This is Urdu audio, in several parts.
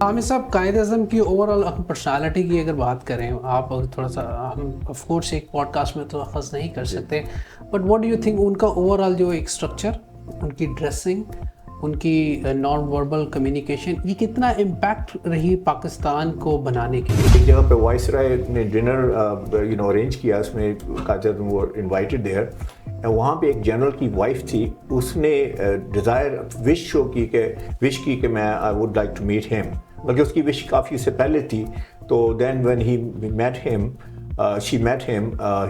عامر صاحب قائد اعظم کی اوور آل پرسنالٹی کی اگر بات کریں آپ تھوڑا سا ہم آف کورس ایک پوڈ کاسٹ میں تو اخذ نہیں کر سکتے but what do you think in کا اوور آل جو ایک اسٹرکچر ان کی ڈریسنگ ان کی نان وربل کمیونیکیشن یہ کتنا امپیکٹ رہی پاکستان کو بنانے کے لیے؟ ایک جگہ پہ وائس رائے نے ڈنر ارینج کیا, اس میں قائد اعظم وہ انوائٹیڈ دیئر. وہاں پہ ایک جنرل کی وائف تھی, اس نے ڈیزائر وش کی کہ میں I would like to meet him, بلکہ اس کی وش کافی سے پہلے تھی. تو then when he met him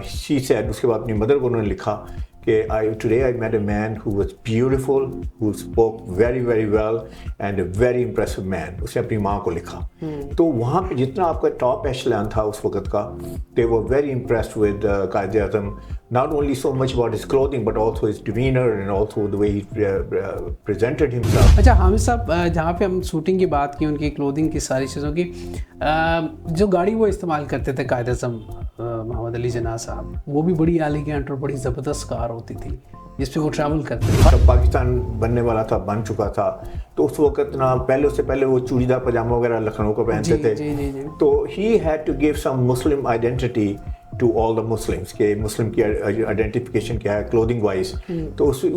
she said, اس کے بعد اپنی مدر کو انہوں نے لکھا کہ today I met a man who was beautiful, who spoke very very well and a very impressive man. اس نے اپنی ماں کو لکھا. تو وہاں پہ جتنا آپ کا ٹاپ ایشلان تھا اس وقت کا, they were very impressed with Quaid Azam, not only so much about his clothing but also his demeanor and also the way he presented himself. اچھا حامد صاحب, جہاں پہ ہم شوٹنگ کی بات کی ان کی کلودنگ کی ساری چیزوں کی, جو گاڑی وہ استعمال کرتے تھے قائد اعظم محمد علی جناح صاحب, وہ بھی بڑی ایلیگنٹ اور بڑی زبردست کار ہوتی تھی جس پہ وہ ٹریول کرتے تھے. جب پاکستان بننے والا تھا, بن چکا تھا, تو اس وقت نا اس سے پہلے وہ چوڑی دار پاجامہ وغیرہ لکھنؤ کو پہنتے تھے. تو he had to give some Muslim identity to all the Muslims, کہ مسلم کی آئیڈینٹیفیکیشن کیا ہے کلودنگ وائز. تو اس کے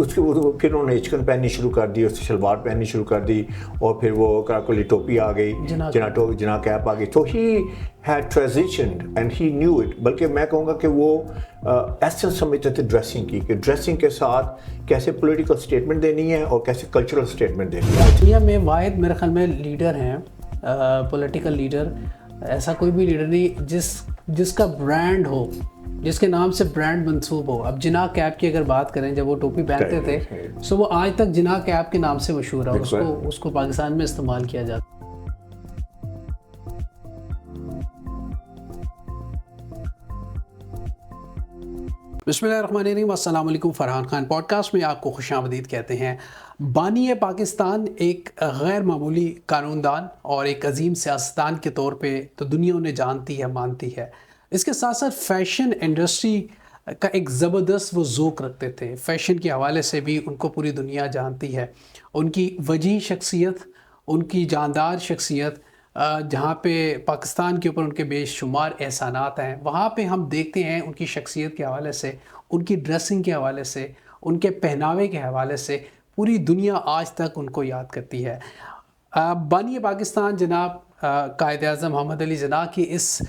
پھر انہوں نے ہچکن پہننی شروع کر دی, اس سے شلوار پہننی شروع کر دی, اور پھر وہ کراکولی ٹوپی آ گئی, جنا کیپ آ گئی. تو he had transitioned and he knew it. بلکہ میں کہوں گا کہ وہ ایسنس سمجھتے تھے ڈریسنگ کی, کہ ڈریسنگ کے ساتھ کیسے پولیٹیکل اسٹیٹمنٹ دینی ہے اور کیسے کلچرل اسٹیٹمنٹ دینی ہے. دنیا میں واحد میرے خیال میں لیڈر ہیں, پولیٹیکل لیڈر, ایسا کوئی بھی لیڈر نہیں جس کا برانڈ ہو, جس کے نام سے برانڈ منسوب ہو. اب جناح کیپ کی اگر بات کریں, جب وہ ٹوپی پہنتے تھے سو وہ آج تک جناح کیپ کے نام سے مشہور ہے, اس کو پاکستان میں استعمال کیا جاتا ہے. بسم اللہ الرحمن الرحیم. السلام علیکم. فرحان خان پوڈ کاسٹ میں آپ کو خوش آمدید کہتے ہیں. بانی پاکستان ایک غیر معمولی قانون دان اور ایک عظیم سیاستدان کے طور پہ تو دنیا انہیں جانتی ہے, مانتی ہے. اس کے ساتھ ساتھ فیشن انڈسٹری کا ایک زبردست وہ ذوق رکھتے تھے. فیشن کے حوالے سے بھی ان کو پوری دنیا جانتی ہے. ان کی وجیح شخصیت, ان کی جاندار شخصیت, جہاں پہ پاکستان کے اوپر ان کے بے شمار احسانات ہیں, وہاں پہ ہم دیکھتے ہیں ان کی شخصیت کے حوالے سے, ان کی ڈریسنگ کے حوالے سے, ان کے پہناوے کے حوالے سے پوری دنیا آج تک ان کو یاد کرتی ہے. بانی پاکستان جناب قائد اعظم محمد علی جناح کی اس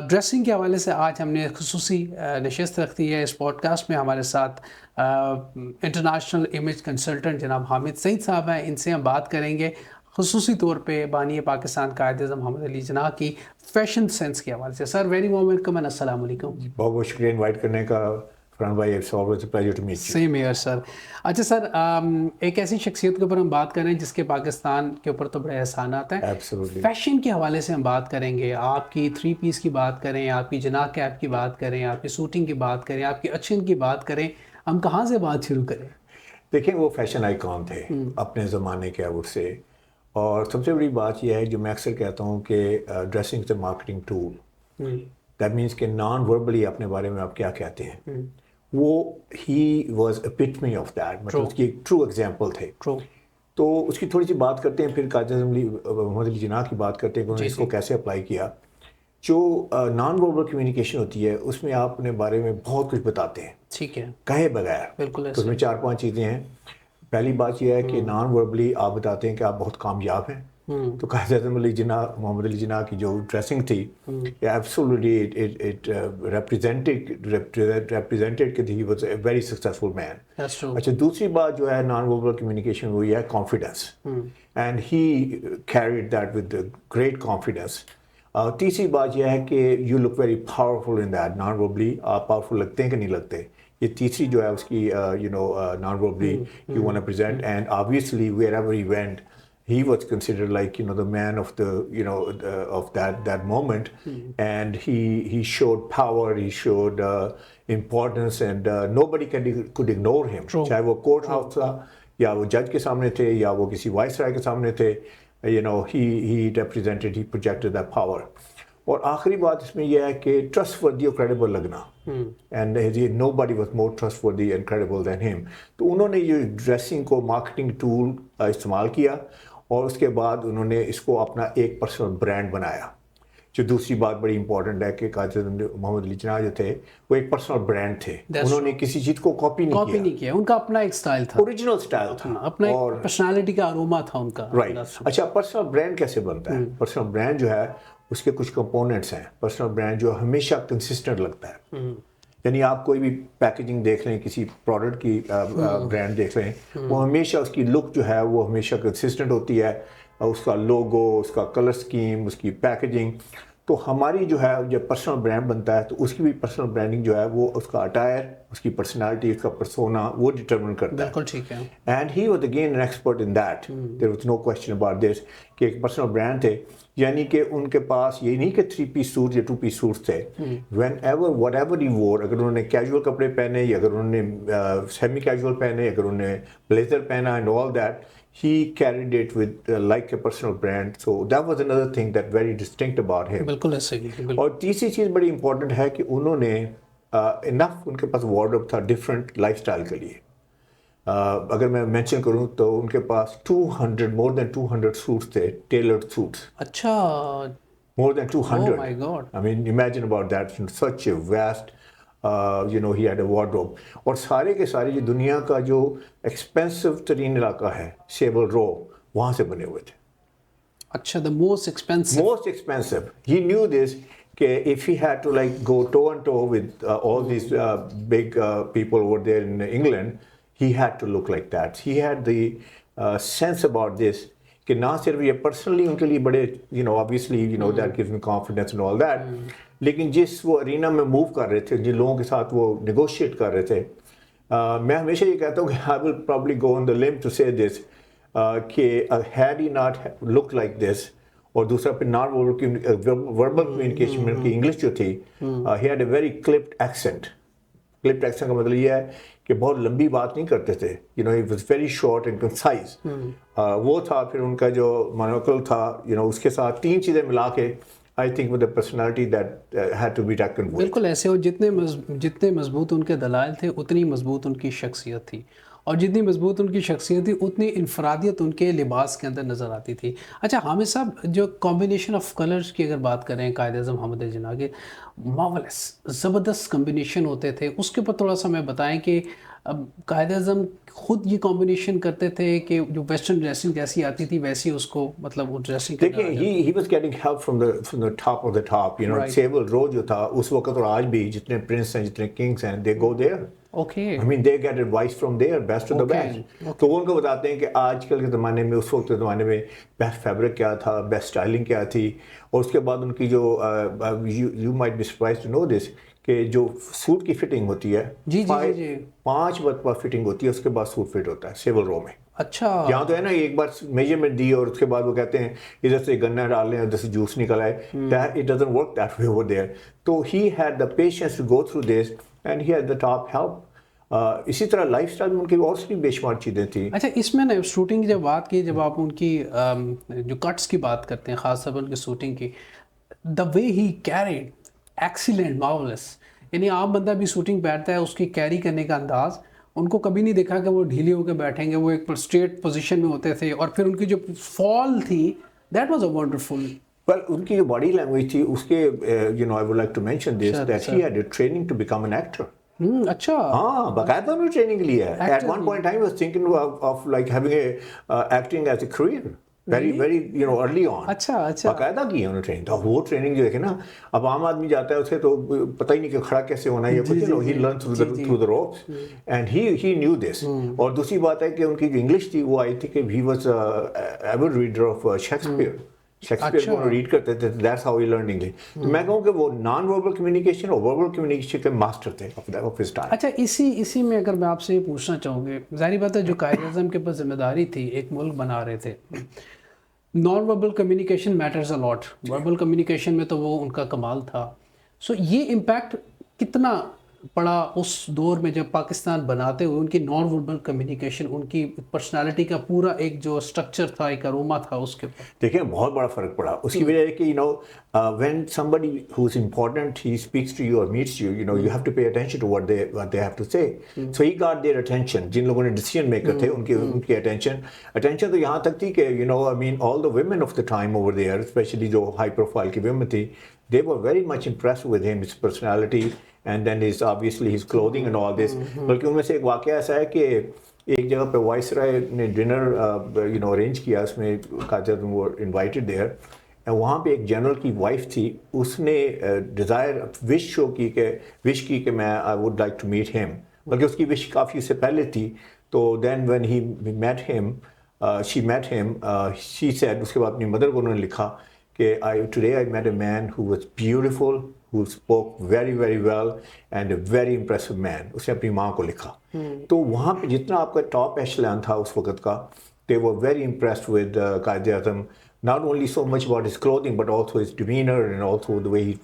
ڈریسنگ کے حوالے سے آج ہم نے خصوصی نشست رکھتی ہے. اس پوڈ کاسٹ میں ہمارے ساتھ انٹرنیشنل امیج کنسلٹنٹ جناب حامد سعید صاحب ہیں. ان سے ہم بات کریں گے خصوصی طور پہ بانی پاکستان قائد اعظم محمد علی جناح کی فیشن سینس کے حوالے سے. سر ویری وارم ویلکم اینڈ السلام علیکم. بہت بہت شکریہ انوائٹ کرنے کا فرحان بھائی. It's always a pleasure to meet you. Same here sir. اچھا سر, ایک ایسی شخصیت کے اوپر ہم بات کریں جس کے پاکستان کے اوپر تو بڑے احسانات ہیں. فیشن کے حوالے سے ہم بات کریں گے. آپ کی 3 پیس کی بات کریں, آپ کی جناح کیپ کی بات کریں, آپ کی سوٹنگ کی بات کریں, آپ کی اچھن کی بات کریں, ہم کہاں سے بات شروع کریں؟ دیکھیں وہ فیشن آئیکن تھے اپنے زمانے کے اعتبار سے, اور سب سے بڑی بات یہ ہے جو میں اکثر کہتا ہوں کہ dressing is a marketing tool. That means کہ نان وربلی اپنے بارے میں آپ کیا کہتے ہیں, وہ ہی واز ایپیٹمی آف دیٹ, مطلب اس کی ایک ٹرو ایگزامپل تھے. تو اس کی تھوڑی سی بات کرتے ہیں, پھر قائد اعظم محمد علی جناح کی بات کرتے ہیں کہ انہوں نے اس کو کیسے اپلائی کیا. جو نان وربل کمیونیکیشن ہوتی ہے اس میں آپ اپنے بارے میں بہت کچھ بتاتے ہیں, ٹھیک ہے, کہے بغیر. بالکل. تو اس میں 4-5 چیزیں ہیں. پہلی بات یہ ہے کہ نان وربلی آپ بتاتے ہیں کہ آپ بہت کامیاب ہیں. تو قائد اعظم محمد علی جناح کی جو ڈریسنگ تھی, ایبسولوٹلی اٹ ریپریزینٹیڈ کہ he was a very successful man. اچھا, دوسری بات جو ہے نان وربل کمیونیکیشن وہ یہ ہے confidence, and he carried that with great confidence. تیسری بات یہ ہے کہ you look very powerful in that. Non verbally آپ پاورفل لگتے ہیں کہ نہیں لگتے, یہ تیسری جو ہے اس کی non verbally you want to present. And obviously wherever he went he was considered like the man of the of that moment. And he showed power, he showed importance, and nobody could ignore him. چاہے وہ کورٹ ہاؤس تھا یا وہ جج کے سامنے تھے یا وہ کسی وائس رائے کے سامنے تھے, he represented, he projected that power. اور آخری بات اس میں یہ ہے کہ ٹرسٹ وردی اور کریڈیبل لگنا, and nobody was more trustworthy and credible than him. تو انہوں نے یہ ڈریسنگ کو مارکیٹنگ ٹول استعمال کیا, اور اس کے بعد انہوں نے اس کو اپنا ایک پرسنل برانڈ بنایا. جو دوسری بات بڑی امپورٹنٹ ہے کہ قائد اعظم محمد علی جناح جو تھے وہ ایک پرسنل برانڈ تھے. انہوں نے کسی چیز کو کاپی نہیں کیا, ان کا اپنا ایک سٹائل تھا, اوریجنل سٹائل تھا, اپنا ایک پرسنالٹی کا اروما تھا ان کا. رائٹ. اچھا, پرسنل برانڈ کیسے بنتا ہے؟ پرسنل برانڈ جو ہے اس کے کچھ کمپوننٹس ہیں. پرسنل برانڈ جو ہمیشہ کنسسٹنٹ لگتا ہے. یعنی آپ کوئی بھی پیکیجنگ دیکھ لیں, کسی پروڈکٹ کی برانڈ دیکھ لیں, وہ ہمیشہ اس کی لک جو ہے وہ ہمیشہ کنسسٹنٹ ہوتی ہے. اس کا لوگو, اس کا کلر اسکیم, اس کی پیکیجنگ. تو ہماری جو ہے جب پرسنل برانڈ بنتا ہے تو اس کی بھی پرسنل برانڈنگ جو ہے وہ اس کا اٹائر, اس کی پرسنالٹی, اس کا پرسونا وہ ڈٹرمن کرتا ہے. بالکل ٹھیک ہے. And he was again an expert in that. There was no question about this کہ ایک پرسنل برانڈ تھے. یعنی کہ ان کے پاس یہ نہیں کہ 3 پیس سوٹ یا 2 پیس سوٹس تھے. وین ایور وٹ ایور ہی وور, اگر انہوں نے کیجول کپڑے پہنے یا اگر انہوں نے سیمی کیجول پہنے, اگر انہوں نے بلیزر پہنا and all that, he carried it with like a personal brand. So that was another thing that very distinct about him. بالکل ایسے ہی. اور تیسری چیز بڑی امپورٹنٹ ہے کہ انہوں نے انف ان کے پاس وارڈروب تھا ڈفرینٹ لائف اسٹائل کے لیے. اگر میں مینشن کروں تو ان کے پاس 200 more than 200 سوٹس تھے, ٹیلرڈ سوٹس. اچھا, more than 200. Oh my God. I mean imagine about that, such a vast he had a wardrobe. اور سارے کے سارے جو دنیا کا جو ایکسپینسو ترین علاقہ ہے سیول رو, وہاں سے بنے ہوئے تھے. اچھا, the most expensive. He knew this کہ if he had to like go toe and toe with all these big people over there in England, he had to look like that. He had the sense about this کہ نہ صرف یہ پرسنلی ان کے لیے بڑے obviously that gives me confidence and all that, لیکن جس وہ ارینا میں موو کر رہے تھے, جن لوگوں کے ساتھ وہ نیگوشیٹ کر رہے تھے, میں ہمیشہ یہ کہتا ہوں کہ I will probably go on the limb to say this کہ had he not looked like this, اور دوسرا پھر نان وربل کمیونیکیشن میں ان کی انگلش جو تھی, he had a very clipped accent. clipped accent کا مطلب یہ ہے کہ بہت لمبی بات نہیں کرتے تھے. it was very short and concise. وہ تھا. پھر ان کا جو مونوکل تھا, اس کے ساتھ 3 چیزیں ملا کے I think with the personality that had to be reckoned with. بالکل ایسے. اور جتنے مضبوط ان کے دلائل تھے اتنی مضبوط ان کی شخصیت تھی, اور جتنی مضبوط ان کی شخصیت تھی اتنی انفرادیت ان کے لباس کے اندر نظر آتی تھی. اچھا حامد صاحب, جو کمبینیشن آف کلرز کی اگر بات کریں قائد اعظم محمد علی جناح کے, مارولس زبردست کمبینیشن ہوتے تھے. اس کے اوپر تھوڑا سا میں بتائیں کہ قائد اعظم خود یہ کمبینیشن کرتے تھے کہ جو ویسٹرن ڈریسنگ جیسی آتی تھی ویسی اس کو مطلب وہ ڈریسنگ. دیکھیں, he was getting help from the top of the top. Savile Row جو تھا اس وقت اور آج بھی جتنے پرنس ہیں, جتنے کنگس ہیں, they go there. Okay. I mean they get advice from there, best of the best. تو وہ ان کو بتاتے ہیں کہ آج کل کے زمانے میں, اس وقت کے زمانے میں بیسٹ فیبرک کیا تھا, بیسٹ اسٹائلنگ کیا تھی. اور اس کے بعد ان کی جو you might be surprised to know this کہ جو سوٹ کی فٹنگ ہوتی ہے, 5 مرتبہ فٹنگ ہوتی ہے, اس کے بعد سوٹ فٹ ہوتا ہے سیول رو میں. اچھا, یہاں تو ہے نا ایک بار میجرمنٹ دی اور اس کے بعد وہ کہتے ہیں ادھر سے گنا ڈال لیں, ادھر سے جوس نکل آئے. It doesn't work that way over there. تو he had the patience to go through this and he had the top help. اسی طرح لائف اسٹائل میں ان کی اور بھی بے شمار چیزیں تھیں. اچھا, اس میں نا شوٹنگ کی جب بات کی, جب آپ ان کی جو کٹس کی بات کرتے ہیں, خاص طور پر ان کی شوٹنگ کی, دا وے ہی کیریڈ ایکسیلنٹ, مارولس. یعنی عام بندہ بھی شوٹنگ بیٹھتا ہے, اس کی کیری کرنے کا انداز, ان کو کبھی نہیں دیکھا کہ وہ ڈھیلی ہو کے بیٹھیں گے. وہ ایک اسٹریٹ پوزیشن میں ہوتے تھے, اور پھر ان کی جو فال تھی that was a wonderful. Well, ان کی جو باڈی لینگویج تھی اس کے I would like to mention this that he had a training to become an actor. اچھا, ہاں, باقاعدہ انہوں نے ٹریننگ لی ہے. At one point I was thinking of like having a acting as a career. very early on. اچھا باقاعدہ کی ہے انہوں نے ٹریننگ. تو وہ ٹریننگ جو ہے نا, اب عام آدمی جاتا ہے اسے تو پتہ ہی نہیں کہ کھڑا کیسے ہونا ہے یا کچھ. he learned through the ropes and he knew this. اور دوسری بات ہے کہ ان کی جو انگلش تھی وہ آئی تھی کہ he was avid reader of Shakespeare. Shakespeare کو ریڈ کرتے تھے. That's how he learned English. تو میں کہوں کہ وہ نان وربل کمیونیکیشن اور وربل کمیونیکیشن کے ماسٹر تھے آف ہز ٹائم. اچھا, اسی میں اگر میں آپ سے یہ پوچھنا چاہوں گی, ظاہری بات ہے جو قائد اعظم کے پاس ذمہ داری تھی, ایک ملک بنا رہے تھے, نان وربل کمیونیکیشن میٹرز اے لاٹ. وربل کمیونیکیشن میں تو وہ ان کا کمال تھا. سو یہ امپیکٹ کتنا پڑا اس دور میں جب پاکستان بناتے ہوئے ان کی نان وربل کمیونیکیشن، ان کی پرسنالٹی کا پورا ایک جو اسٹرکچر تھا، ایک اروما تھا اس کے اوپر؟ دیکھیں بہت بڑا فرق پڑا. اس کی وجہ ہے کہ when somebody who's important, he speaks to you or meets you, you have to pay attention to what they have to say. So he got their attention. جن لوگوں نے decision maker تھے ان کی attention تو یہاں تک تھی کہ all the women of the time over there, especially جو high profile کی women تھی, they were very much impressed with him, his personality, and then obviously his clothing and all this. بلکہ ان میں سے ایک واقعہ ایسا ہے کہ ایک جگہ پہ وائس رائے نے ڈنر ارینج کیا, اس میں قائد وہ انوائٹیڈ دیئر, وہاں پہ ایک جنرل کی وائف تھی, اس نے ڈیزائر وش کی کہ میں I would like to meet him, بلکہ اس کی وش کافی اس سے پہلے تھی. تو then when he she met him, she said, اس کے بعد اپنی مدر کو انہوں نے لکھا کہ today I met a man who was beautiful, who spoke very very well and a very impressive man. اس نے اپنی ماں کو لکھا. تو وہاں پہ جتنا آپ کا ٹاپ ایشلان تھا اس وقت کا, they were very impressed with Quaid Azam, not only so much about his clothing but also his demeanor and also the way he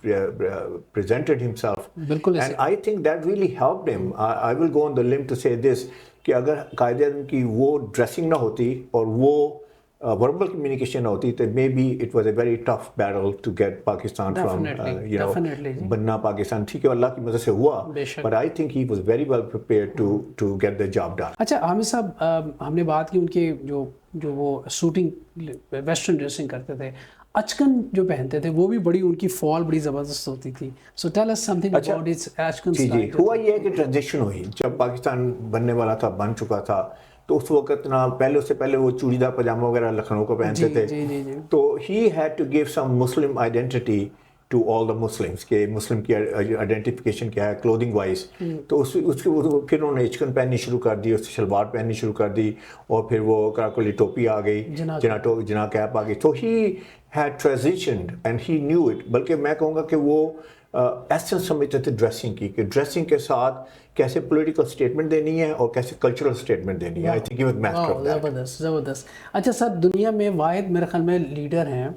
presented himself. And I think that really helped him. I will go on the limb to say this, کہ اگر قائد اعظم کی وہ ڈریسنگ نہ ہوتی اور وہ verbal communication نہ ہوتی, تو maybe it was a very tough battle to get Pakistan from بننا پاکستان. ٹھیک ہے, اللہ کی مدد سے ہوا, but I think he was very well prepared to get the job done. اچھا عامر صاحب, ہم نے بات کی ان کے جو وہ سوٹنگ ویسٹرن ڈریسنگ کرتے تھے, اچکن جو پہنتے تھے وہ بھی بڑی, ان کی فال بڑی زبردست ہوتی تھی. So tell us something about its achkan style. جی, ہوا یہ ہے کہ ٹرانزیکشن ہوئی جب پاکستان بننے والا تھا, بن چکا تھا, تو اس وقت نا اس سے پہلے وہ چوڑی دار پاجامہ وغیرہ لکھنؤ کو پہنتے تھے. تو he had to give some Muslim identity to all the Muslims, کہ مسلم کی آئیڈینٹیفیکیشن کیا ہے کلودنگ وائز. تو اس کے پھر انہوں نے اچکن پہننی شروع کر دی, اس سے شلوار پہننی شروع کر دی, اور پھر وہ کراکولی ٹوپی آ گئی, جنا کیپ آ گئی. تو he had transitioned and he knew it. بلکہ میں کہوں گا کہ وہ ایسنس سمجھتے تھے ڈریسنگ کی, کہ ڈریسنگ کے ساتھ کیسے پولیٹیکل اسٹیٹمنٹ دینی ہے اور کیسے کلچرل اسٹیٹمنٹ دینی ہے. I think he was master of that. زبردست. اچھا سر, دنیا میں واحد میرے خیال میں لیڈر ہیں,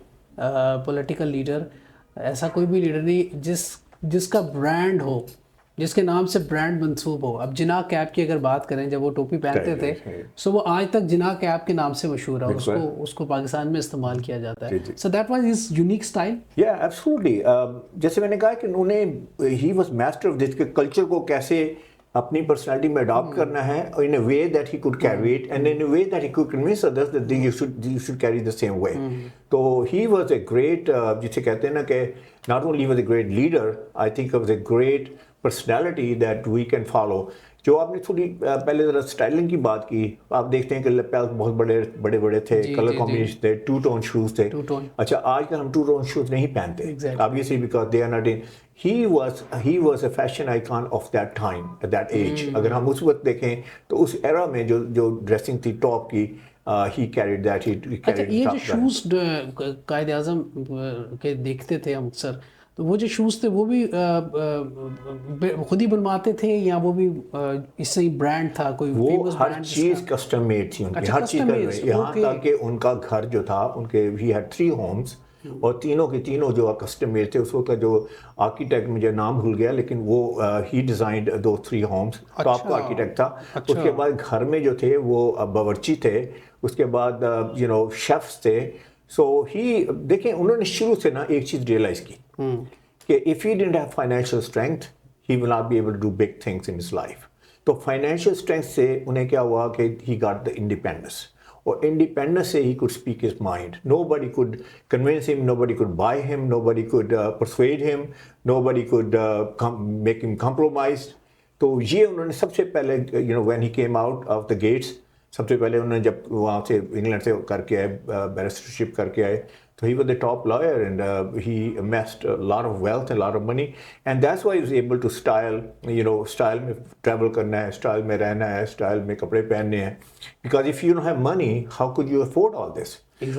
پولیٹیکل لیڈر, ایسا کوئی بھی لیڈر نہیں جس کا برانڈ ہو, جس کے نام سے برانڈ منسوب ہو. اب جناح کیپ کی اگر بات کریں, جب وہ ٹوپی پہنتے تھے, سو وہ آج تک جناح کیپ کے نام سے مشہور ہے, اس کو پاکستان میں استعمال کیا جاتا ہے. So that was his unique style. یا ایبسولوٹلی, جیسے میں نے کہا کہ انہوں نے, he was master of this, کہ کلچر کو کیسے اپنی پرسنالٹی میں اڈاپٹ کرنا ہے, in a way that he could carry it, and in a way that he could convince others that you should carry the same way. So he was a great, جسے کہتے ہیں نا کہ not only was a great leader, I think he was a great personality that we can follow. جو آپ نے تھوڑی پہلے ذرا اسٹائلنگ کی بات کی, آپ دیکھتے ہیں کہ لیپاس بہت بڑے تھے, کلر کمبینیشن تھے, ٹو ٹون شوز تھے. اچھا, آج کل ہم ٹو ٹون شوز نہیں پہنتے, obviously because they are not in. He was a fashion icon of that time, at that age. اگر ہم اس وقت دیکھیں تو اس ایرا میں جو ڈریسنگ تھی ٹاپ کی, he carried that. اچھا, یہ جو شوز قائد اعظم کے دیکھتے تھے ہم اکثر, تو وہ جو شوز تھے وہ بھی خود ہی بنواتے تھے, یا وہ بھی اس سے ہی برانڈ تھا کوئی؟ وہ ہر چیز کسٹم میڈ تھی ان کی, ہر چیز, یہاں تک کہ ان کا گھر جو تھا, ان کے he had 3 homes, اور تینوں کے تینوں جو کسٹم میڈ تھے. اس وقت کا جو آرکیٹیکٹ مجھے نام بھول گیا, لیکن وہ ہی ڈیزائنڈ دو 3 homes, ٹاپ کا آرکیٹیکٹ تھا. اس کے بعد گھر میں جو تھے وہ باورچی تھے, اس کے بعد شیفس تھے. سو ہی, دیکھیں انہوں نے شروع سے نا ایک چیز ریئلائز کی کہ if he didn't have financial strength, he will not be able to do big things in his life. تو فائنینشیل اسٹرینتھ سے انہیں کیا ہوا کہ he got the independence. اور انڈیپینڈنس سے he could speak his mind. Nobody could convince him, nobody could buy him, nobody could persuade him, nobody could make him compromise. تو یہ انہوں نے سب سے پہلے, when he came out of the gates, سب سے پہلے انہوں نے جب وہاں سے انگلینڈ سے کر کے آئے, بیرسٹرشپ کر کے آئے, so he was the top lawyer, and he amassed a lot of wealth and a lot of money, and that's why he was able to style میں travel کرنا ہے, style میں رہنا ہے, style میں کپڑے پہننے ہیں. Because if you don't have money, how could you afford all this?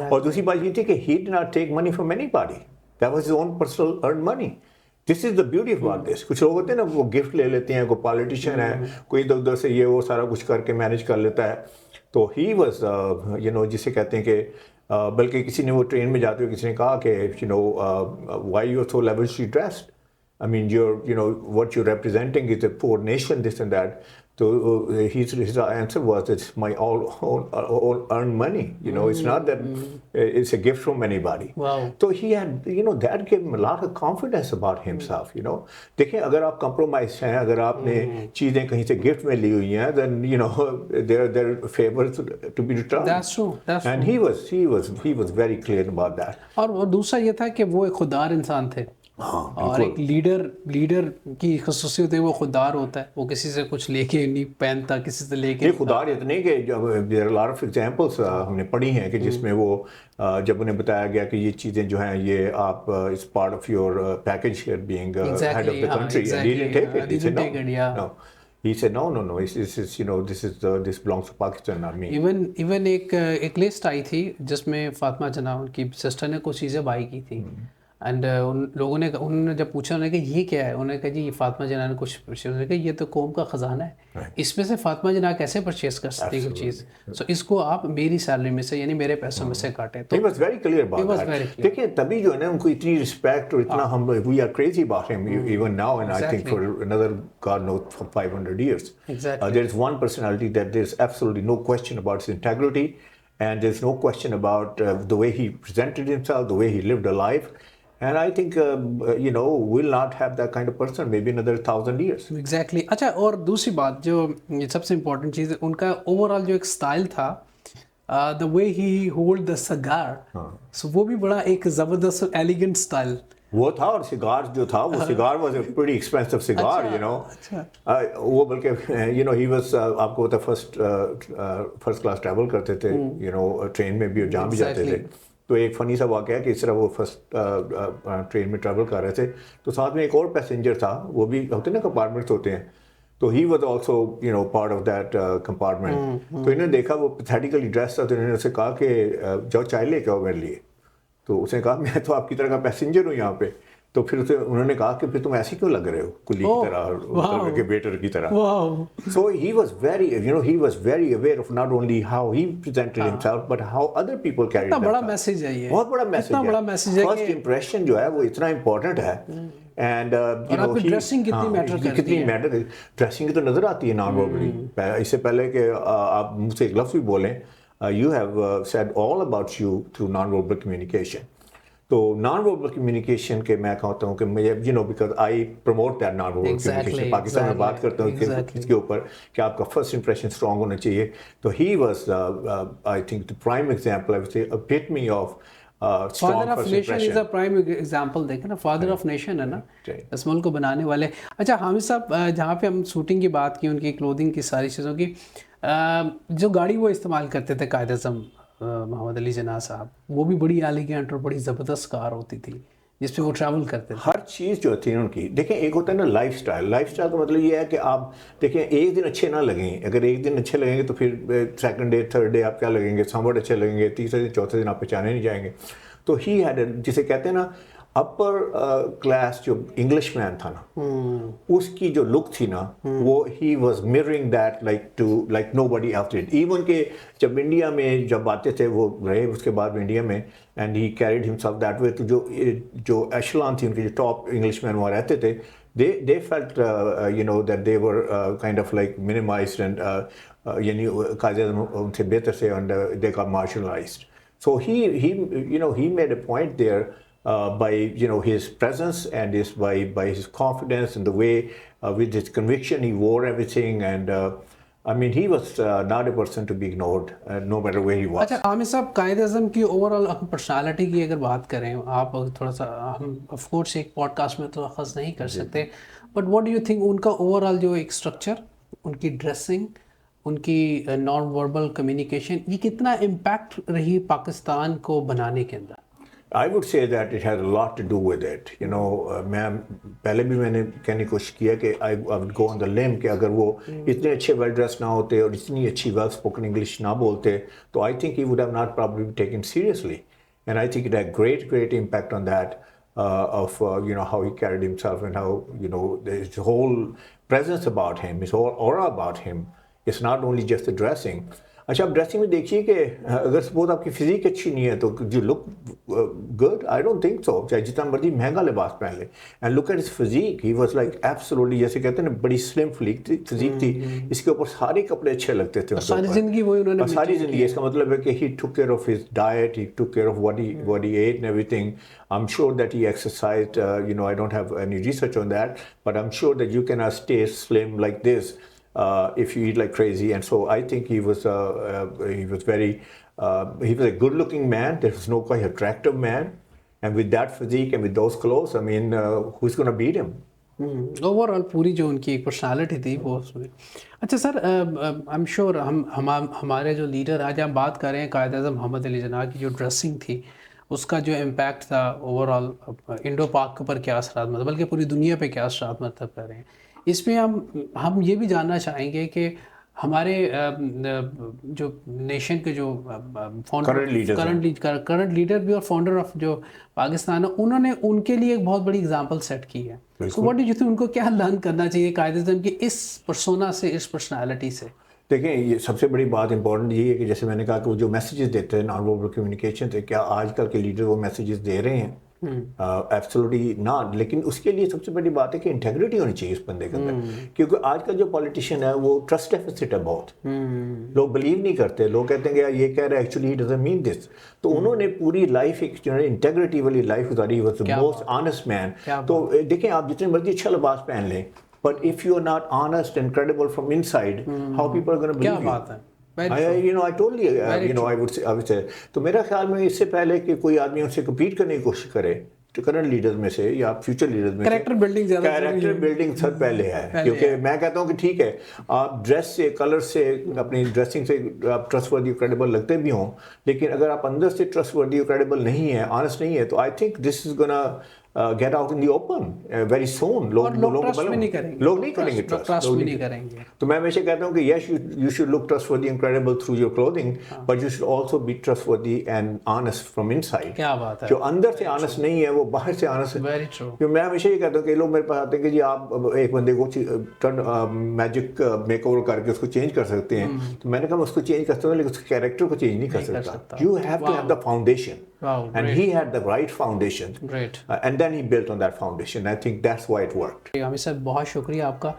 اور دوسری بات یہ تھی کہ he did not take money from anybody. That was his own personal earned money. This is the beauty about this. کچھ لوگ ہوتے ہیں نا, وہ گفٹ لے لیتے ہیں, کوئی پالیٹیشین ہے, کوئی ادھر ادھر سے یہ وہ سارا کچھ کر کے مینیج کر لیتا ہے. تو he was, جسے کہتے ہیں کہ, بلکہ کسی نے وہ ٹرین میں جاتے ہوئے کسی نے کہا کہ why you are so lavishly dressed. I mean, what you're representing is a poor nation, this and that. So his answer was, it's my all earned money. It's not that it's a gift from anybody. Wow. So he had, that gave him a lot of confidence about himself. دیکھیں اگر آپ compromise ہیں, اگر آپ نے چیزیں کہیں سے gift میں لی ہوئی ہیں, then there are favors to be returned. That's true. And he was very clear about that. اور دوسرا یہ تھا کہ وہ ایک خوددار انسان تھے. اور ایک لیڈر کی خصوصیت ہے, وہ خوددار ہوتا ہے, وہ کسی سے کچھ لے کے نہیں پہنتا, کسی سے لے کے خوددار اتنے کہ there are a lot of examples ہم نے پڑھی ہیں کہ جس میں وہ جب انہیں بتایا گیا کہ یہ چیزیں جو ہیں یہ آپ it's part of your package here being head of the country, and he didn't take it. He said no. He said no, this belongs to Pakistan, not me. Even ایک لسٹ آئی تھی جس میں فاطمہ جناح ان کی سسٹر نے کچھ چیزیں بائی کی تھی, اینڈ ان لوگوں نے انہوں نے جب پوچھا انہوں نے کہا یہ کیا ہے, انہوں نے کہا جی یہ فاطمہ جناح نے کچھ پرچیز, انہوں نے کہا یہ تو قوم کا خزانہ ہے, اس میں سے فاطمہ جناح کیسے پرچیز کر سکتی ہے کوئی چیز, سو اس کو آپ میری سیلری میں سے یعنی میرے پیسوں میں سے کاٹیں. He was very clear about that. دیکھیں تبھی جو ہے نا ان کو اتنی رسپیکٹ اور اتنا ہم we are crazy about him even now, and I think for another God knows for 500 years. There is one personality that there is absolutely no question about his integrity, and there is no question about the way he presented himself, the way he lived a life. And I think, we'll not have that kind of person maybe another 1,000 years. Exactly. اچھا, اور دوسری بات جو سب سے امپورٹنٹ چیز ہے, ان کا اوور آل جو ایک اسٹائل تھا, the way he hold the cigar, so وہ بھی بڑا ایک زبردست ایلیگنٹ اسٹائل وہ تھا. اور سگار جو تھا وہ سگار واز اے پریٹی ایکسپینسو سگار, وہ بلکہ he was آپ کو پتا فرسٹ کلاس ٹریول کرتے تھے, ٹرین میں بھی اور جہاں بھی جاتے تھے. تو ایک فنی سا واقعہ ہے کہ اس طرح وہ فرسٹ ٹرین میں ٹریول کر رہے تھے, تو ساتھ میں ایک اور پیسنجر تھا, وہ بھی ہوتے نا کمپارٹمنٹس ہوتے ہیں, تو he was also part of that compartment. تو انہوں نے دیکھا وہ پیتھیٹیکلی ڈریس تھا, تو انہوں نے اسے کہا کہ جاؤ چائے لے کے آؤ میرے لیے. تو اس نے کہا میں تو آپ کی طرح کا پیسنجر ہوں یہاں پہ. تو پھر انہوں نے کہا کہ پھر تم ایسے کیوں لگ رہے ہو کلی کی طرح کے بیٹر کی طرح. So he was very aware of not only how he presented himself but how other people carried. بڑا میسج ہے, یہ بہت بڑا میسج ہے. فرسٹ امپریشن جو ہے وہ اتنا امپورٹنٹ ہے. اینڈ ڈریسنگ کتنی میٹر ڈریسنگ کی تو نظر آتی ہے نان وربلی. اس سے پہلے کہ آپ مجھ سے ایک لفظ بھی بولیں, you have said all about you through non-verbal communication. تو نان وربل کمیونیکیشن کے میں کہتا ہوں کہ مجھے because I promote that non verbal communication. Pakistan میں بات کرتا ہوں اس کے اوپر کہ آپ کا فرسٹ امپریشن اسٹرانگ ہونا چاہیے. تو he was I think the prime example, I would say epitome of father of nation is a prime example. دیکھیں نا, فادر آف نیشن ہے نا, اس ملک کو بنانے والے. اچھا حامد صاحب, جہاں پہ ہم شوٹنگ کی بات کی, ان کی کلودنگ کی ساری چیزوں کی, جو گاڑی وہ استعمال کرتے تھے قائد اعظم محمد علی جناح صاحب, وہ بھی بڑی ایلیگنٹ اور بڑی زبردست کار ہوتی تھی جس پہ وہ ٹریول کرتے تھے. ہر چیز جو تھی ان کی. دیکھیں ایک ہوتا ہے نا لائف اسٹائل کا مطلب یہ ہے کہ آپ دیکھیں ایک دن اچھے نہ لگیں, اگر ایک دن اچھے لگیں گے تو پھر سیکنڈ ڈے تھرڈ ڈے آپ کیا لگیں گے, سموٹ اچھے لگیں گے, تیسرے دن چوتھے دن آپ پہچانے نہیں جائیں گے. تو ہی ہیڈ جسے کہتے ہیں نا اپر کلاس جو انگلش مین تھا نا, اس کی جو لک تھی نا, وہ he was mirroring that like nobody else did. Even کہ جب انڈیا میں جب آتے تھے وہ رہے اس کے بعد انڈیا میں, and he carried himself that way. تو جو ایشلان تھی ان کے جو ٹاپ انگلش مین وہاں رہتے تھے, they felt that they were kind of like minimized and یعنی قائد اعظم ان سے بہتر سے, and they got marginalized. So he made a point there by his presence and by his confidence and the way with his conviction he wore everything, and I mean he was not a person to be ignored no matter where he was. اچھا عامر صاحب, قائد اعظم کی اوور آل پرسنالٹی کی اگر بات کریں, آپ تھوڑا سا, ہم آف کورس ایک پوڈ کاسٹ میں تو اخذ نہیں کر سکتے, but what do you think in کا اوور آل جو ایک اسٹرکچر, ان کی ڈریسنگ, ان کی نان وربل کمیونیکیشن, یہ کتنا امپیکٹ رہی پاکستان کو بنانے کے اندر؟ I would say that it had a lot to do with it. میں پہلے بھی میں نے کہنے کی کوشش کیا کہ I would go on the limb کہ اگر وہ اتنے اچھے ویل ڈریس نہ ہوتے اور اتنی اچھی ویل اسپوکن انگلش نہ بولتے, تو I think he would have not probably been taken seriously. And I think it had great impact on that of how he carried himself and how his whole presence about him, his whole aura about him. It's not only just the dressing. اچھا آپ ڈریسنگ میں دیکھیے کہ اگر سپوز آپ کی فزیک اچھی نہیں ہے تو جو look good I don't think so, چاہے جتنا مرضی مہنگا لباس پہن لے. And look at his physique, he was like absolutely, جیسے کہتے ہیں نا بڑی سلم فزیک تھی, اس کے اوپر سارے کپڑے اچھے لگتے تھے, ساری زندگی وہی انہوں نے, ساری زندگی. اس کا مطلب ہے کہ he took care of his diet, he took care of what he ate and everything. I'm sure that he exercised, I don't have any research on that, but I'm sure that you cannot stay slim like this if you eat like crazy. And so I think he was a good-looking man. There was no quite attractive man, and with that physique and with those clothes, I mean, who's going to beat him? Over all پوری جو ان کی ایک پرسنالٹی تھی وہ اس میں. اچھا سر, آئی ایم شیور ہمارے جو لیڈر, آج ہم بات کر رہے ہیں قائد اعظم محمد علی جناح کی جو ڈریسنگ تھی, اس کا جو امپیکٹ تھا اوور آل انڈو پاک کے اوپر کیا اثرات مرتب, بلکہ پوری دنیا پہ کیا اثرات مرتب کر رہے ہیں. اس میں ہم یہ بھی جاننا چاہیں گے کہ ہمارے جو نیشن کے جو کرنٹ لیڈر بھی اور فاؤنڈر آف جو پاکستان ہے, انہوں نے ان کے لیے ایک بہت بڑی اگزامپل سیٹ کی ہے. So what do you think, ان کو کیا لرن کرنا چاہیے قائد اعظم کی اس پرسونا سے, اس پرسنالٹی سے؟ دیکھیں یہ سب سے بڑی بات امپورٹنٹ یہ ہے کہ جیسے میں نے کہا کہ وہ جو میسیجز دیتے ہیں نان وربل کمیونیکیشن سے, کیا آج کل کے لیڈر وہ میسیجز دے رہے ہیں؟ Absolutely not. لیکن اس کے لیے سب سے بڑی بات ہے کہ انٹیگریٹی ہونی چاہیے اس بندے کے اندر, کیونکہ آج کل جو پولیٹیشین ہے وہ ٹرسٹ ڈیفیسٹ ہے بہت. لوگ بلیو نہیں کرتے, لوگ کہتے ہیں کہ یہ کہہ رہے ہیں ایکچولی ہی ڈزنٹ مین دس. تو انہوں نے پوری لائف ایک انٹیگریٹی والی لائف گزاری, واز دی موسٹ آنیسٹ مین. تو دیکھیں آپ جتنے مرضی اچھا لباس پہن لیں, but if you are not honest and credible from inside, how people are going to believe you? کیا بات ہے. I would say. تو میرا خیال میں اس سے پہلے کہ کوئی آدمی ان سے کمپیٹ کرنے کی کوشش کرے, کرنٹ لیڈرز میں سے یا فیوچر لیڈرز میں سے, کریکٹر بلڈنگ سب پہلے ہے. کیونکہ میں کہتا ہوں کہ ٹھیک ہے آپ ڈریس سے, کلر سے, اپنی ڈریسنگ سے آپ ٹرسٹ وردی کریڈیبل لگتے بھی ہوں, لیکن اگر آپ اندر سے ٹرسٹ وردی کریڈیبل نہیں ہے, آنیسٹ نہیں ہے, تو I think this is gonna get out in the open very soon. لوگ نہیں کریں گے ٹرسٹ. تو میں ہمیشہ کہتا ہوں کہ yes you should look trustworthy and credible through your clothing, but you should also be trustworthy and honest from inside. کیا بات ہے. جو اندر سے honest نہیں ہے وہ باہر سے honest ہے. Very true. میں ہمیشہ یہ کہتا ہوں کہ لوگ میرے پاس آتے ہیں کہ جی آپ ایک بندے کو میجک میک اوور کر کے اس کو چینج کر سکتے ہیں. تو میں نے کہا اس کو چینج کر سکتا ہوں لیکن اس کے کیریکٹر کو چینج نہیں کر سکتا. You have to have the foundation. And he had the right foundation. Great. And then he built on that foundation. I think that's why it worked. عامر صاحب بہت شکریہ آپ کا.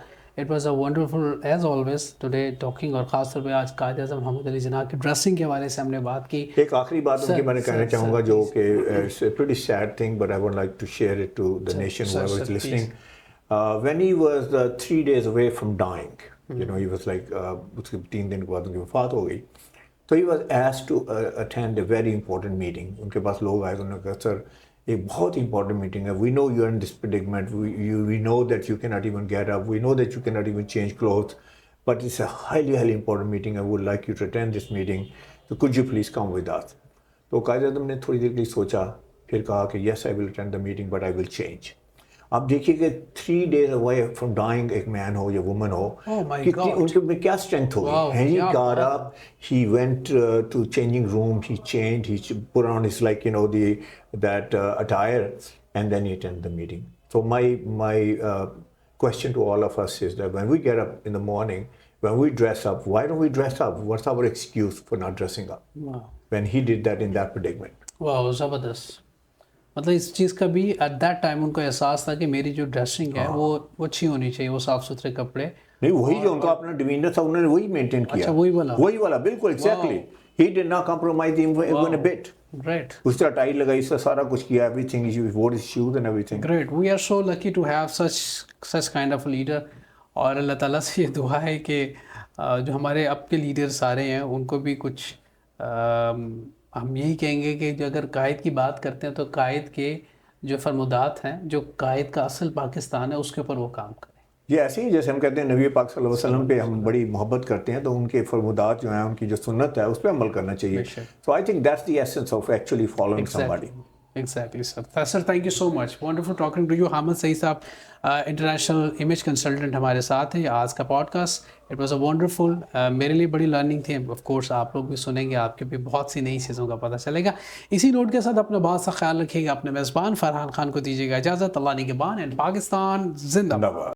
It was a wonderful as always today talking, اور خاص طور پہ آج قائد اعظم محمد علی جناح کی ڈریسنگ کے حوالے سے ہم نے بات کی. ایک آخری بات ان کی میں نے کہنا چاہوں گا جو کہ it's a pretty sad thing, but I would like to share it to the nation whoever is listening. When he was 3 days away from dying, he was like اس کے 3 دن کے بعد ان کی وفات ہو گئی. So he was asked to attend a very important meeting. ان کے پاس لوگ آئے, انہوں نے کہا سر ایک بہت امپورٹنٹ میٹنگ ہے. We know you are in this predicament. We know that you cannot even get up. We know that you cannot even change clothes. But it's a highly, highly important meeting. I would like you to attend this meeting. So could you please come with us? تو قائد اعظم نے تھوڑی دیر کے لیے سوچا, پھر کہا کہ yes I will attend the meeting but I will change. آپ دیکھیے کہ 3 days away from dying ایک مین ہو یا وومن ہو, ان کے میں کیا اسٹرینتھ ہوگی. He got up, he went to changing room, he changed, he put on his that attire, and then he attended the meeting. So my question to all of us is that when we get up in the morning, when we dress up, why don't we dress up? What's our excuse for not dressing up? Wow. When he did that in that predicament. Wow, زبردست. مطلب اس چیز کا بھی ایٹ دیٹ ٹائم ان کو احساس تھا کہ میری جو ڈریسنگ ہے وہ اچھی ہونی چاہیے, وہ صاف ستھرے کپڑے. نہیں وہی جو ان کا اپنا ڈیمینر تھا انہوں نے وہی مینٹین کیا. اچھا وہی والا بالکل exactly. He did not compromise even a bit. Great. اس طرح ٹائی لگائی, اس طرح سارا کچھ کیا, everything, he wore his shoes and everything. Great. We are so lucky to have such kind of leader. اور اللہ تعالیٰ سے یہ دعا ہے کہ جو ہمارے اب کے لیڈرس آ رہے ہیں ان کو بھی کچھ ہم یہی کہیں گے کہ جو اگر قائد کی بات کرتے ہیں تو قائد کے جو فرمودات ہیں, جو قائد کا اصل پاکستان ہے, اس کے اوپر وہ کام کریں. یہ ایسے ہی جیسے ہم کہتے ہیں نبی پاک صلی اللہ علیہ وسلم پہ ہم بڑی محبت کرتے ہیں, تو ان کے فرمودات جو ہیں, ان کی جو سنت ہے اس پہ عمل کرنا چاہیے. So I think that's the essence of actually following somebody. Exactly, sir. Sir, thank you so much. Wonderful talking to you. Hamid سعید صاحب انٹرنیشنل امیج کنسلٹنٹ ہمارے ساتھ ہیں. آج کا podcast it was a wonderful, میرے لیے بڑی لرننگ تھی. آف کورس آپ لوگ بھی سنیں گے, آپ کے بھی بہت سی نئی چیزوں کا پتہ چلے گا. اسی نوٹ کے ساتھ اپنا بہت سا خیال رکھیے گا. اپنے میزبان فرحان خان کو دیجیے گا اجازت. اللہ نگہبان اینڈ پاکستان زندہ باد.